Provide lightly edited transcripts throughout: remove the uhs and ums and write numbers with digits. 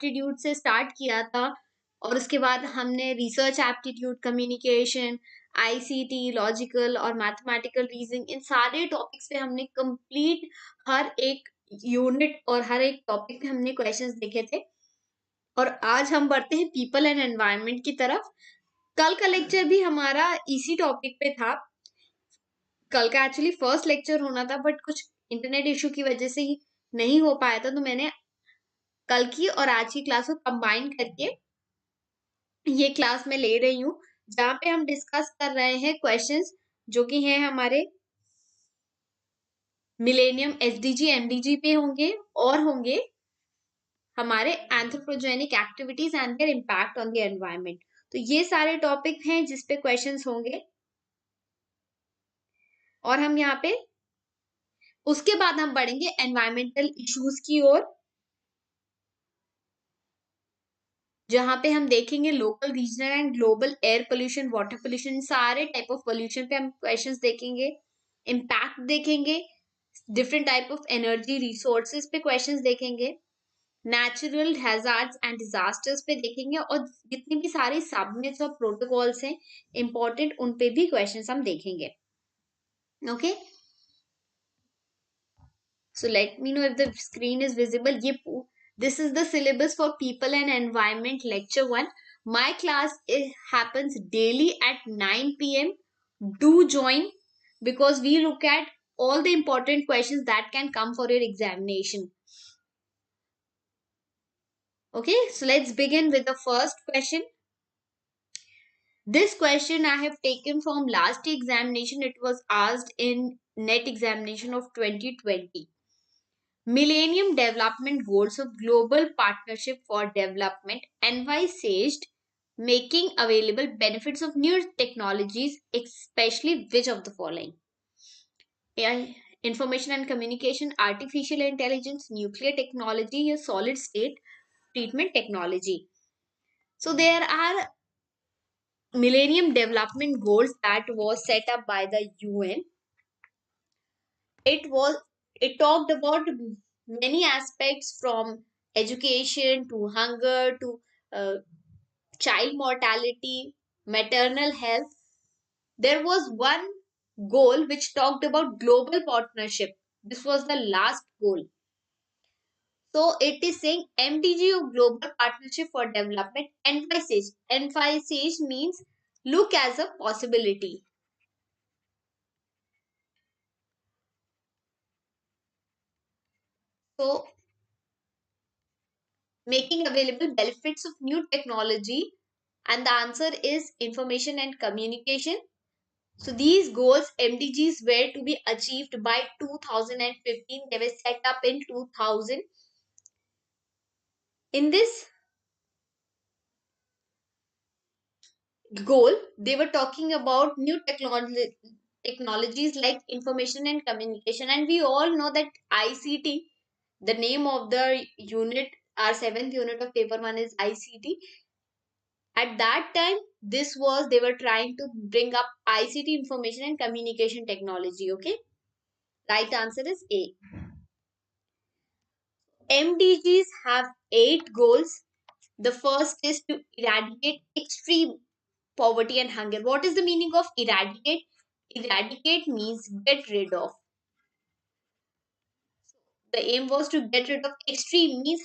Aptitude से start किया था और उसके बाद हमने research aptitude, communication, ICT, logical और मैथमेटिकल रीजनिंग, इन सारे टॉपिक्स पे हमने कंप्लीट हर एक यूनिट और हर एक टॉपिक पे हमने क्वेश्चंस देखे थे। और आज हम बढ़ते हैं पीपल एंड एनवायरनमेंट की तरफ। कल का लेक्चर भी हमारा इसी टॉपिक पे था। कल का एक्चुअली फर्स्ट लेक्चर होना था, बट कुछ इंटरनेट इशू की वजह से ही नहीं हो पाया था, तो मैंने कल की और आज की क्लास को कंबाइन करके ये क्लास में ले रही हूँ, जहां पे हम डिस्कस कर रहे हैं क्वेश्चंस जो कि हैं हमारे मिलेनियम एसडीजी एमडीजी पे होंगे और होंगे हमारे anthropogenic activities and there impact on the environment. तो ये सारे टॉपिक हैं जिसपे क्वेश्चंस होंगे और हम यहाँ पे उसके बाद हम बढ़ेंगे एनवायरमेंटल इश्यूज की ओर, जहां पे हम देखेंगे local, regional and global air pollution, water pollution, सारे टाइप ऑफ पोल्यूशन पे हम क्वेश्चंस देखेंगे, इम्पैक्ट देखेंगे, different type of energy resources पे क्वेश्चंस देखेंगे, नेचुरल हैजार्ड्स एंड डिजास्टर्स पे देखेंगे और जितने भी सारे सबनेट्स और प्रोटोकॉल्स हैं इंपॉर्टेंट, उन पे भी क्वेश्चंस हम देखेंगे। Okay, so let me know if the screen is visible. This is the syllabus for people and environment lecture 1. My class happens daily at 9 p.m. Do join, because we look at all the important questions that can come for your examination. Okay, so let's begin with the first question. This question I have taken from last examination. It was asked in NET examination of 2020. Millennium Development Goals of Global Partnership for Development envisaged making available benefits of new technologies, especially which of the following? AI, information and communication, artificial intelligence, nuclear technology, or solid state treatment technology. So there are Millennium Development Goals that was set up by the UN. It talked about many aspects, from education to hunger to child mortality, maternal health. There was one goal which talked about global partnership. This was the last goal. So it is saying MDG, or global partnership for development, envisage. Envisage means look as a possibility. So making available benefits of new technology, and the answer is information and communication. So these goals, MDGs, were to be achieved by 2015. They were set up in 2000. In this goal, they were talking about new technologies like information and communication. And we all know that ICT, the name of the unit, our 7th unit of paper 1 is ICT. At that time, they were trying to bring up ICT, information and communication technology. Okay, right answer is A. MDGs have 8 goals. The first is to eradicate extreme poverty and hunger. What is the meaning of eradicate? Eradicate means get rid of. The aim was to get rid of. Extreme means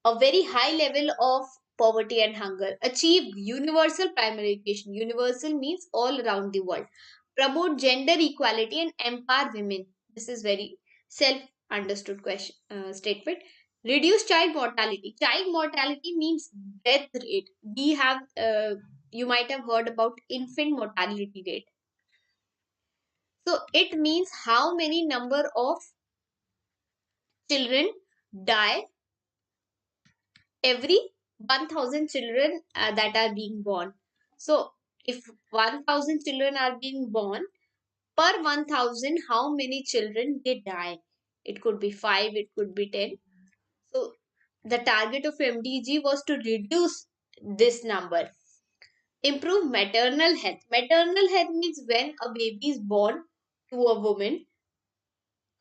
a very high level of poverty and hunger. Achieve universal primary education. Universal means all around the world. Promote gender equality and empower women. This is very self-understood statement. Reduce child mortality. Child mortality means death rate. We have, you might have heard about infant mortality rate. So it means how many number of children die every 1000 children that are being born. So if 1000 children are being born, per 1000 how many children they die? It could be 5, it could be 10. So the target of MDG was to reduce this number. Improve maternal health. Maternal health means when a baby is born to a woman,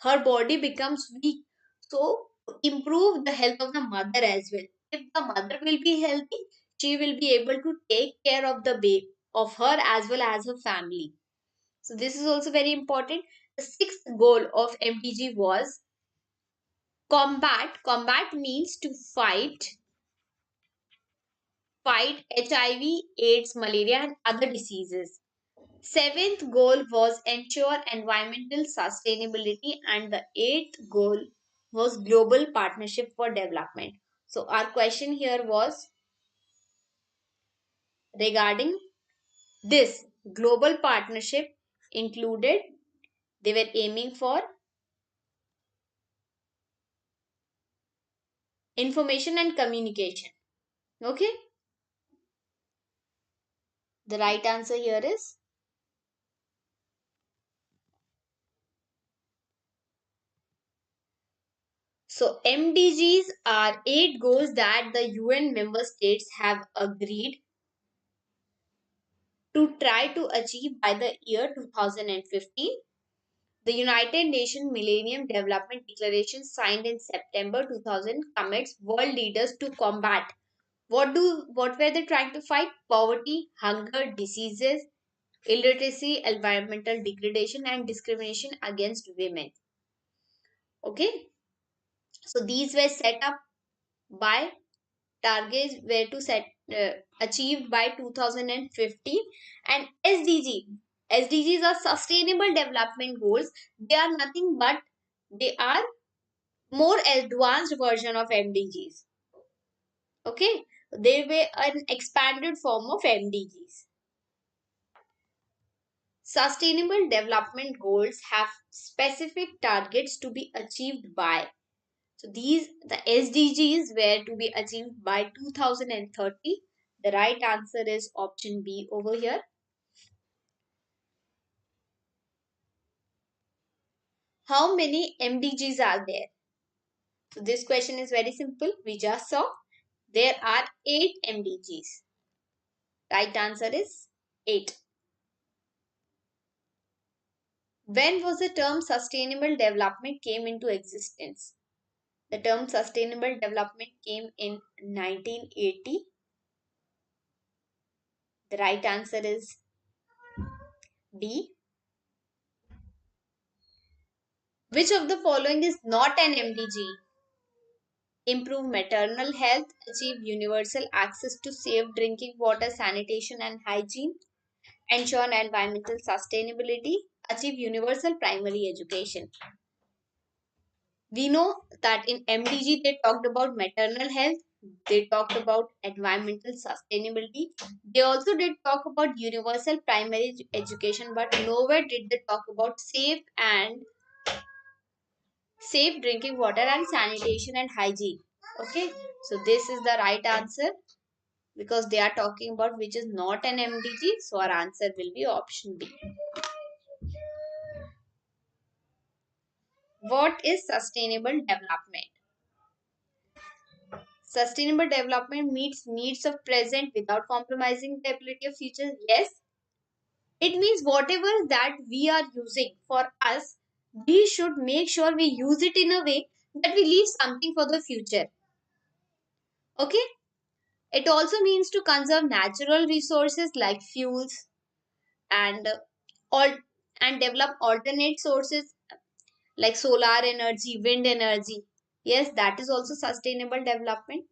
her body becomes weak. So improve the health of the mother as well. if the mother will be healthy, she will be able to take care of the baby, of her as well as her family. So this is also very important. The sixth goal of MDG was combat. Combat means to fight HIV, AIDS, malaria, and other diseases. Seventh goal was ensure environmental sustainability, and the eighth goal was global partnership for development. So our question here was regarding this global partnership included, they were aiming for information and communication. Okay, the right answer here is so MDGs are 8 goals that the UN member states have agreed to try to achieve by the year 2015. The United Nations Millennium Development Declaration signed in September 2000 commits world leaders to combat what were they trying to fight? Poverty, hunger, diseases, illiteracy, environmental degradation, and discrimination against women. Okay, so these were set up by targets were to set achieved by 2015. And SDGs are sustainable development goals. They are nothing but they are more advanced version of MDGs. Okay, they were an expanded form of MDGs. Sustainable development goals have specific targets to be achieved by. So these the SDGs were to be achieved by 2030. The right answer is option B over here. How many MDGs are there? So this question is very simple. We just saw there are 8 MDGs. Right answer is 8. When was the term sustainable development came into existence? The term sustainable development came in 1980. The right answer is B. Which of the following is not an MDG? Improve maternal health, achieve universal access to safe drinking water, sanitation and hygiene, ensure environmental sustainability, achieve universal primary education. We know that in MDG they talked about maternal health, they talked about environmental sustainability, they also did talk about universal primary education, but nowhere did they talk about safe drinking water and sanitation and hygiene. Okay, so this is the right answer because they are talking about which is not an MDG. So our answer will be option B. What is sustainable development? Sustainable development meets needs of present without compromising the ability of future. Yes, it means whatever that we are using for us, we should make sure we use it in a way that we leave something for the future. Okay, it also means to conserve natural resources like fuels and all and develop alternate sources like solar energy, wind energy. Yes, that is also sustainable development.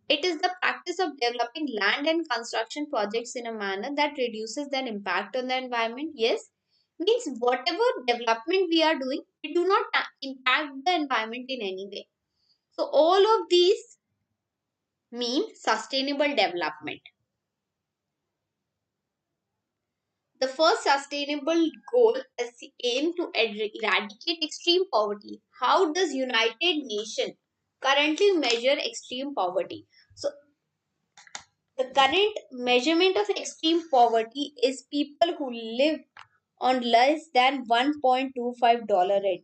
It is the practice of developing land and construction projects in a manner that reduces their impact on the environment. Yes, means whatever development we are doing, we do not impact the environment in any way. So all of these mean sustainable development. The first sustainable goal is the aim to eradicate extreme poverty. How does United Nations currently measure extreme poverty? So the current measurement of extreme poverty is people who live on less than $1.25 a day.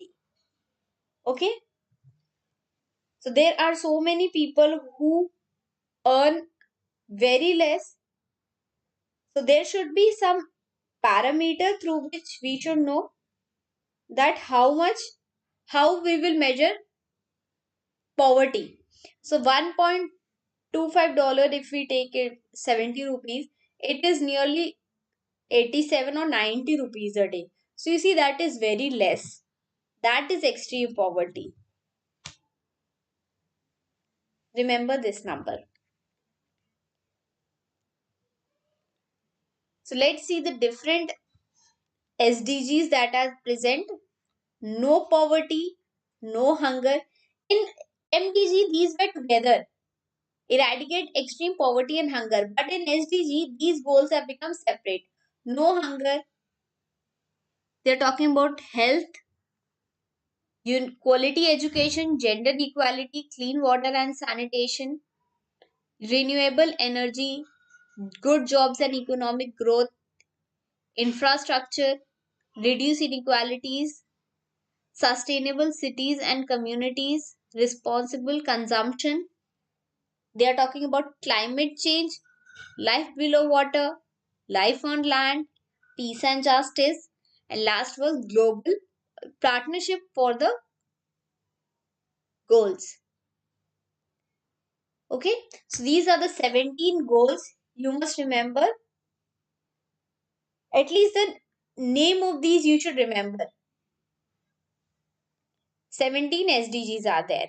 Okay? So there are so many people who earn very less. So there should be some parameter through which we should know that how we will measure poverty. So $25 if we take it 70 rupees, it is nearly 87 or 90 rupees a day. So you see that is very less. That is extreme poverty. Remember this number. So let's see the different SDGs that are present. No poverty, no hunger. In MDG, these were together. Eradicate extreme poverty and hunger. But in SDG, these goals have become separate. No hunger. They're talking about health, quality education, gender equality, clean water and sanitation, renewable energy, good jobs and economic growth, infrastructure, reduce inequalities, sustainable cities and communities, responsible consumption. They are talking about climate change, life below water, life on land, peace and justice, and last was global partnership for the goals. Okay, so these are the 17 goals. You must remember at least the name of these, you should remember. 17 SDGs are there.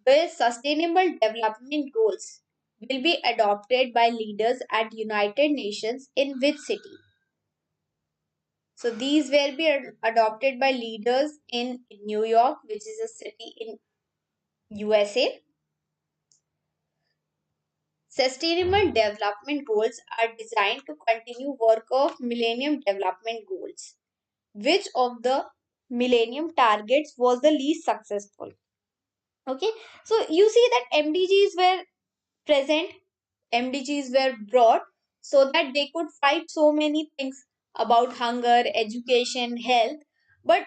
The Sustainable Development Goals will be adopted by leaders at United Nations in which city? So these will be adopted by leaders in New York, which is a city in USA. Sustainable Development Goals are designed to continue work of Millennium Development Goals. Which of the Millennium targets was the least successful? Okay, so you see that MDGs were present, MDGs were brought so that they could fight so many things about hunger, education, health. But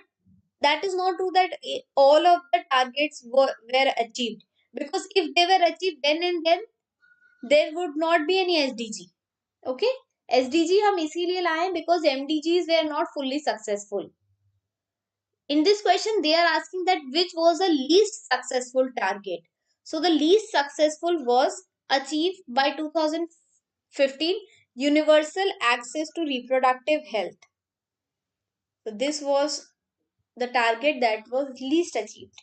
that is not true that all of the targets were achieved. Because if they were achieved then and then, there would not be any SDG. Okay, SDG हम इसीलिए लाए because MDGs were not fully successful. In this question, they are asking that which was the least successful target. So the least successful was achieved by 2015 universal access to reproductive health. So this was the target that was least achieved.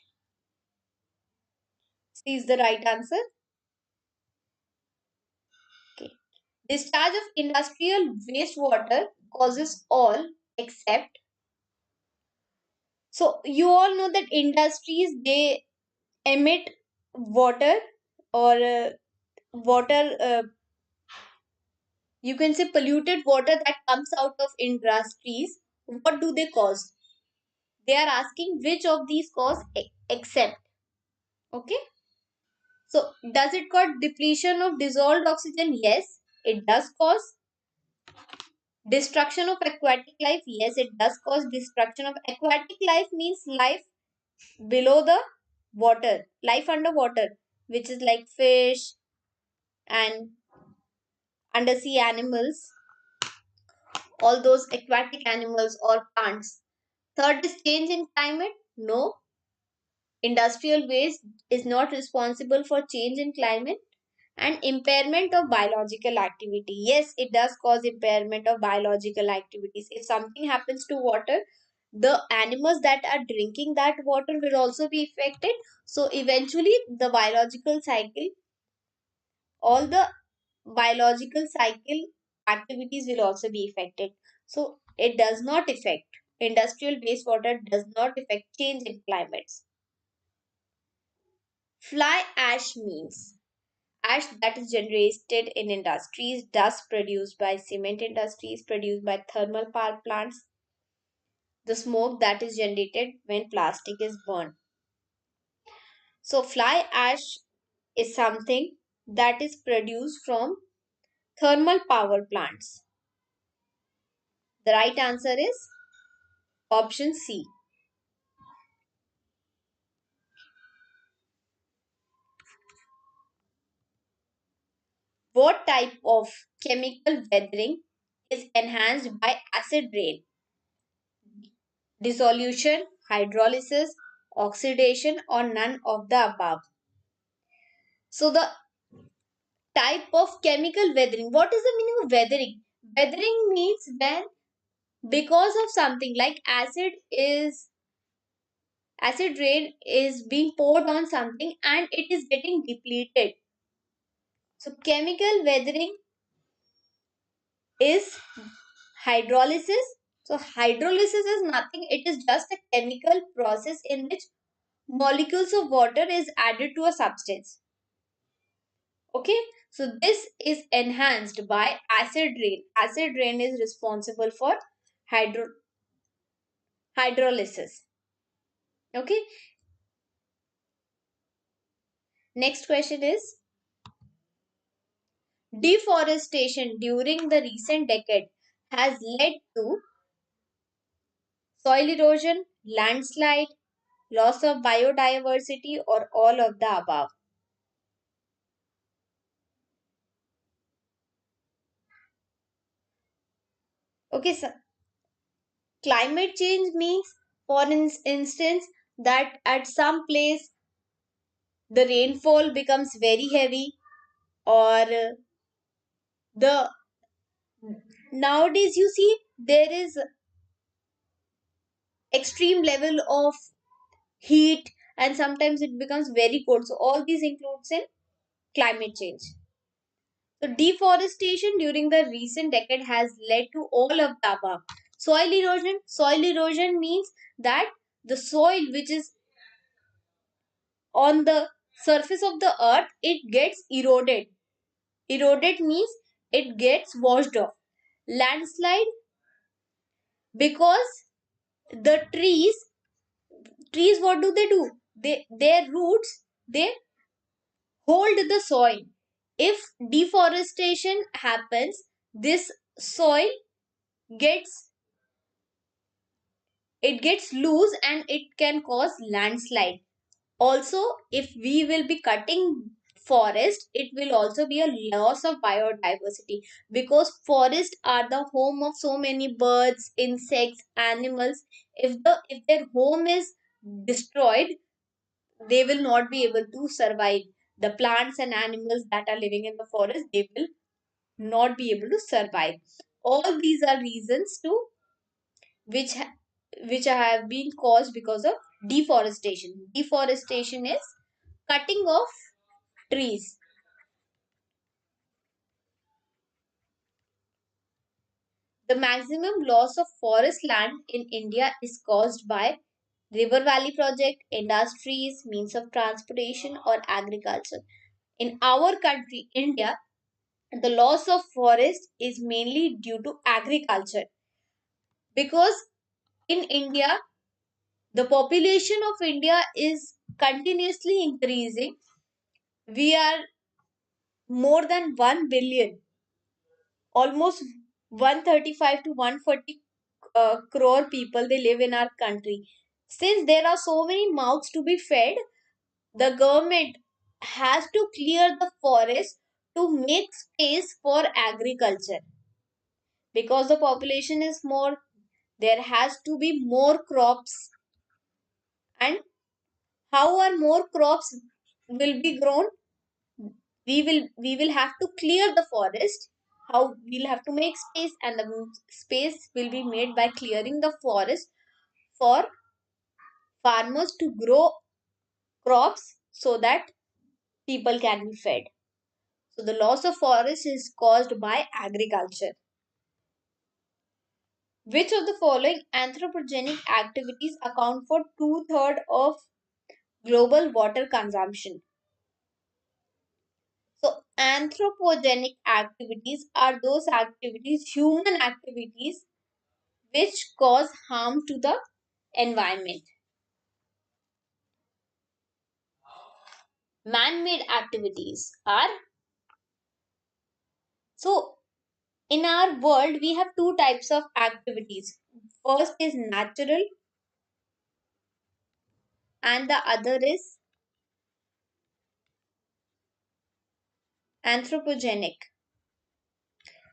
C is the right answer. Okay. Discharge of industrial wastewater causes all except. So you all know that industries, they emit water or water, you can say polluted water that comes out of industries. What do they cause? They are asking which of these cause except. Okay, so does it cause depletion of dissolved oxygen? Yes, it does cause. Destruction of aquatic life? Yes, it does cause destruction of aquatic life. Means life below the water, life underwater, which is like fish and undersea animals, all those aquatic animals or plants. Third is change in climate. No, industrial waste is not responsible for change in climate. And impairment of biological activity. Yes, it does cause impairment of biological activities. If something happens to water, the animals that are drinking that water will also be affected. So eventually the biological cycle, all the biological cycle activities will also be affected. So it does not affect, industrial wastewater does not affect change in climates. Fly ash means ash that is generated in industries, dust produced by cement industries, produced by thermal power plants, the smoke that is generated when plastic is burned. So fly ash is something that is produced from thermal power plants. The right answer is option C. What type of chemical weathering is enhanced by acid rain? Dissolution, hydrolysis, oxidation, or none of the above? So the type of chemical weathering. What is the meaning of weathering? Weathering means when, because of something like acid rain is being poured on something and it is getting depleted. So chemical weathering is hydrolysis. So hydrolysis is nothing, it is just a chemical process in which molecules of water is added to a substance. Okay, so this is enhanced by acid rain. Acid rain is responsible for hydro hydrolysis. Okay, next question is, deforestation during the recent decade has led to soil erosion, landslide, loss of biodiversity, or all of the above. Okay, so climate change means, for instance, that at some place the rainfall becomes very heavy, or the nowadays you see there is extreme level of heat, and sometimes it becomes very cold. So all these includes in climate change. So deforestation during the recent decade has led to all of the above. Soil erosion. Soil erosion means that the soil which is on the surface of the earth, it gets eroded. Eroded means it gets washed off. Landslide, because the trees, what do? Their roots, they hold the soil. If deforestation happens, this soil gets, it gets loose and it can cause landslide. Also, if we will be cutting forest, it will also be a loss of biodiversity, because forests are the home of so many birds, insects, animals. If their home is destroyed, they will not be able to survive. The plants and animals that are living in the forest, they will not be able to survive. All these are reasons to which which have been caused because of deforestation. Deforestation is cutting off trees. The maximum loss of forest land in India is caused by river valley project, industries, means of transportation, or agriculture. In our country, India, the loss of forest is mainly due to agriculture, because in India, the population of India is continuously increasing. We are more than 1 billion, almost 135 to 140 crore people, they live in our country. Since there are so many mouths to be fed, the government has to clear the forest to make space for agriculture. Because the population is more, there has to be more crops. And how are more crops will be grown? We will have to clear the forest. How? We'll have to make space, and the space will be made by clearing the forest for farmers to grow crops so that people can be fed. So the loss of forest is caused by agriculture. Which of the following anthropogenic activities account for two-thirds of global water consumption? So anthropogenic activities are those activities, human activities, which cause harm to the environment. Man-made activities are, so in our world we have two types of activities. First is natural and the other is anthropogenic.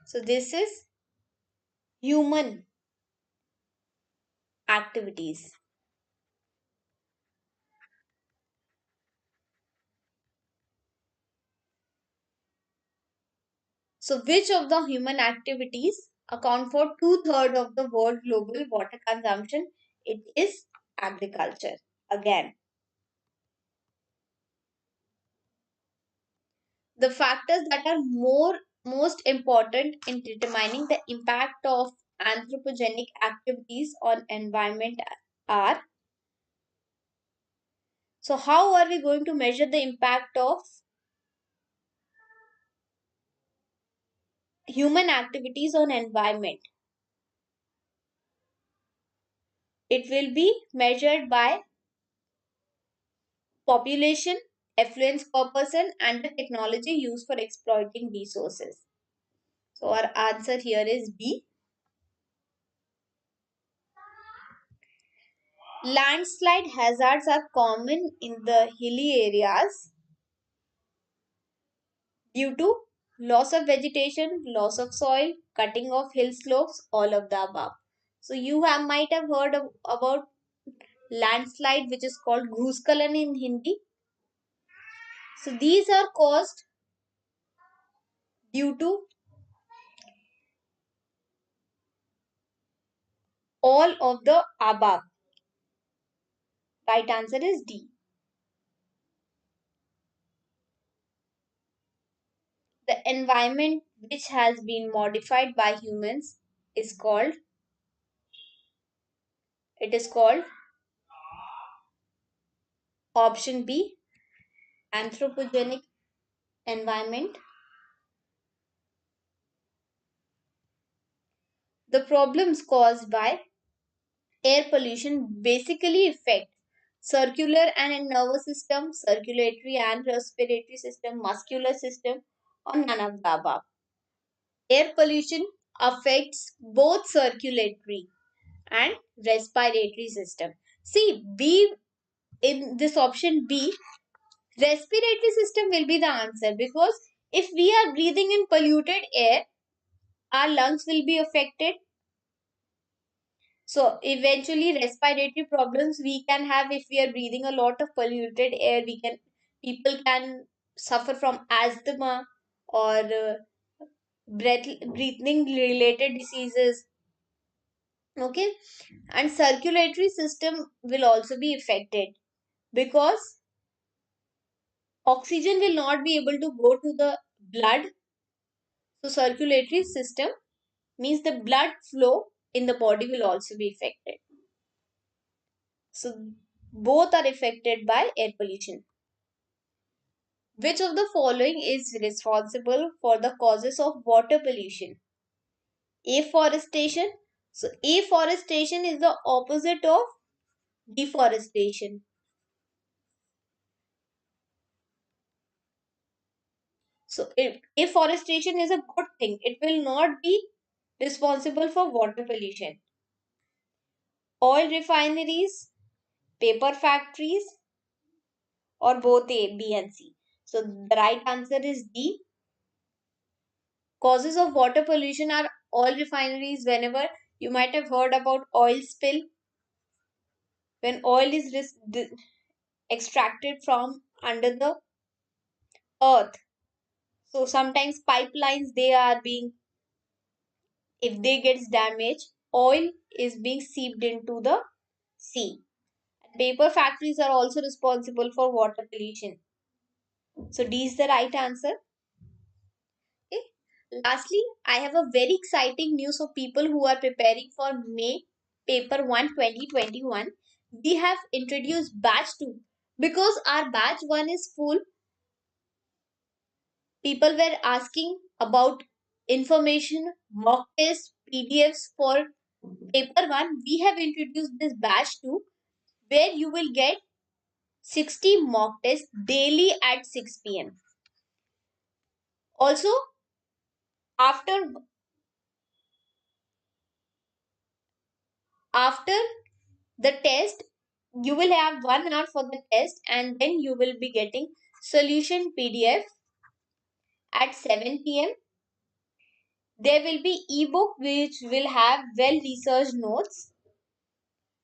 So this is human activities. So which of the human activities account for 2/3 of the world global water consumption? It is agriculture. Again, the factors that are most important in determining the impact of anthropogenic activities on environment are, so how are we going to measure the impact of human activities on environment? It will be measured by population, affluence per person, and the technology used for exploiting resources. So our answer here is B. Landslide hazards are common in the hilly areas due to loss of vegetation, loss of soil, cutting of hill slopes, all of the above. So you might have heard about landslide, which is called Bhuskalan in Hindi. So these are caused due to all of the above. Right answer is D. The environment which has been modified by humans is called, it is called option B, anthropogenic environment. The problems caused by air pollution basically affect circular and nervous system, circulatory and respiratory system, muscular system, or none of the above. Air pollution affects both circulatory and respiratory system. See, B, in this option B, respiratory system will be the answer, because if we are breathing in polluted air, our lungs will be affected. So eventually respiratory problems we can have if we are breathing a lot of polluted air. People can suffer from asthma or breathing related diseases. Okay, and circulatory system will also be affected, because oxygen will not be able to go to the blood. So circulatory system means the blood flow in the body will also be affected. So both are affected by air pollution. Which of the following is responsible for the causes of water pollution? Afforestation. So afforestation is the opposite of deforestation. So if afforestation is a good thing, it will not be responsible for water pollution. Oil refineries, paper factories, or both A, B and C. So the right answer is D. Causes of water pollution are oil refineries. Whenever you might have heard about oil spill, when oil is extracted from under the earth. So sometimes pipelines, they are being, if they gets damaged, oil is being seeped into the sea. Paper factories are also responsible for water pollution. So D is the right answer. Okay. Lastly, I have a very exciting news for people who are preparing for May paper 1 2021. We have introduced batch 2, because our batch 1 is full. People were asking about information, mock tests, PDFs for paper 1. We have introduced this batch 2, where you will get 60 mock tests daily at 6 p.m. Also, after after the test, you will have 1 hour for the test, and then you will be getting solution PDF at 7 p.m. There will be ebook which will have well researched notes.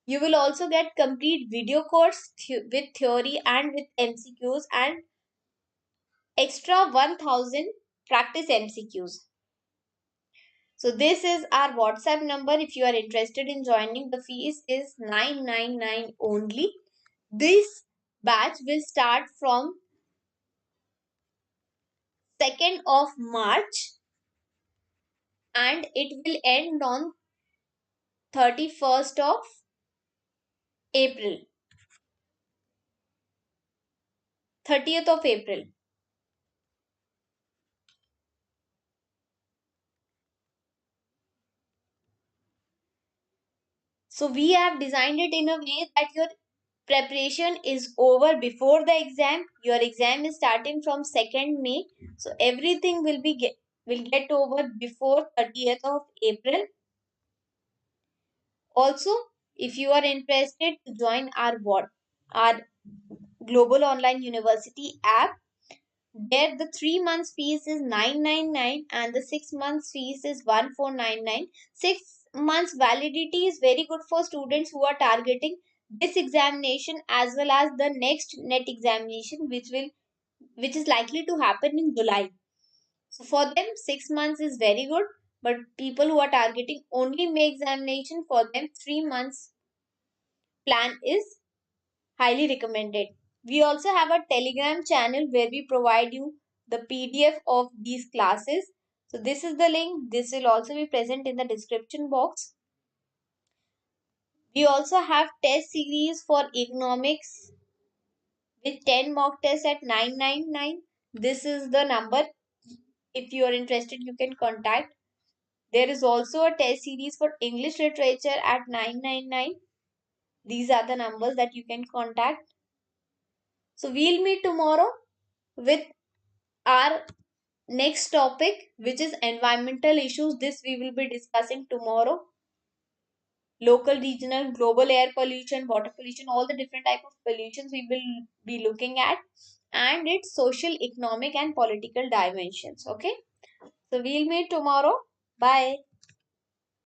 You will also get complete video course with theory and with MCQs, and extra 1000 practice MCQs. So this is our WhatsApp number. If you are interested in joining, the fees is 999 only. This batch will start from 2nd of March and it will end on 31st of April. 30th of April. So we have designed it in a way that your preparation is over before the exam. Your exam is starting from 2nd May. So everything will get over before 30th of April. Also, if you are interested to join our Global Online University app, there the 3 months fees is 999 and the 6 months fees is 1499. 6 months validity is very good for students who are targeting this examination as well as the next net examination which is likely to happen in July. So for them 6 months is very good, but people who are targeting only May examination, for them 3 months plan is highly recommended. We also have a Telegram channel where we provide you the PDF of these classes. So this is the link. This will also be present in the description box. We also have test series for economics with 10 mock tests at 999. This is the number. If you are interested, you can contact. There is also a test series for English literature at 999. These are the numbers that you can contact. So we'll meet tomorrow with our next topic, which is environmental issues. This we will be discussing tomorrow. Local, regional, global air pollution, water pollution, all the different type of pollutions we will be looking at, and its social, economic and political dimensions. Okay. So we'll meet tomorrow. Bye.